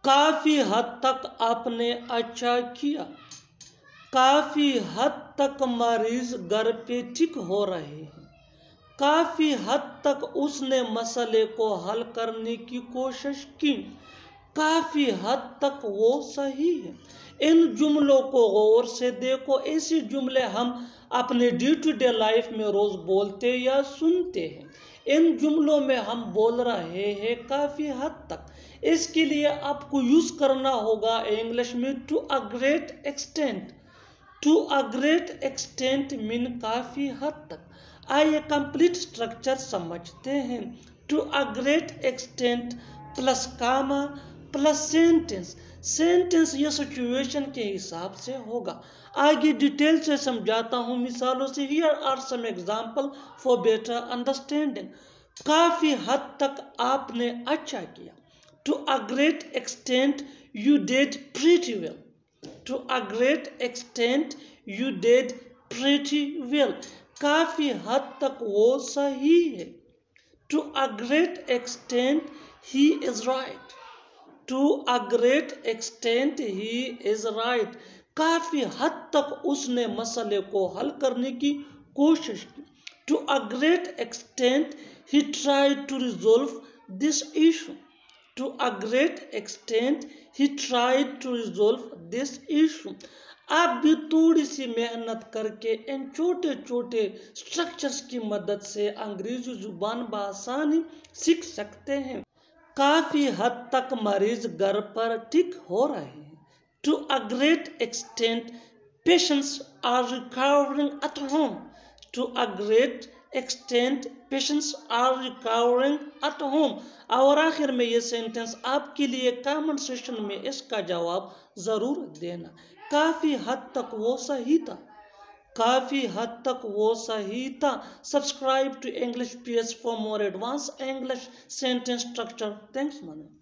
کافی حد تک آپ نے اچھا کیا، کافی حد تک مریض گھر پہ ٹھیک ہو رہے ہیں، کافی حد تک اس نے مسئلے کو حل کرنے کی کوشش کی، کافی حد تک وہ صحیح ہے۔ ان جملوں کو غور سے دیکھو، ایسے جملے ہم اپنے ڈے ٹو ڈے لائف میں روز بولتے یا سنتے ہیں۔ ان جملوں میں ہم بول رہے ہیں کافی حد تک۔ اس کے لیے آپ کو یوز کرنا ہوگا انگلش میں to a great extent. To a great extent مین کافی حد تک۔ آئیے کمپلیٹ اسٹرکچر سمجھتے ہیں۔ To a great extent plus comma plus sentence. Sentence یہ سچویشن کے حساب سے ہوگا۔ آگے ڈیٹیل سے سمجھاتا ہوں مثالوں سے۔ Here are some example for better understanding. کافی حد تک آپ نے اچھا کیا۔ To a great extent you did pretty well. To a great extent you did pretty well. کافی حد تک وہ صحیح ہے۔ To a great extent he is right. To a great extent he is right. کافی حد تک اس نے مسئلے کو حل کرنے کی کوشش کی۔ To a great extent he tried to resolve this issue. To a great extent he tried to resolve this issue. آپ بھی تھوڑی سی محنت کر کے ان چھوٹے چھوٹے اسٹرکچرز کی مدد سے انگریزی زبان بآسانی سیکھ سکتے ہیں۔ کافی حد تک مریض گھر پر ٹھیک ہو رہے ہیں۔ To a great extent patients are recovering at home. To a great extent patients are recovering at home. اور آخر میں یہ سینٹنس آپ کے لیے کامنٹ سیکشن میں اس کا جواب ضرور دینا۔ کافی حد تک وہ صحیح تھا۔ کافی حد تک وہ صحیح تھا۔ Subscribe to English PS for more advanced English sentence structure. Thanks, man.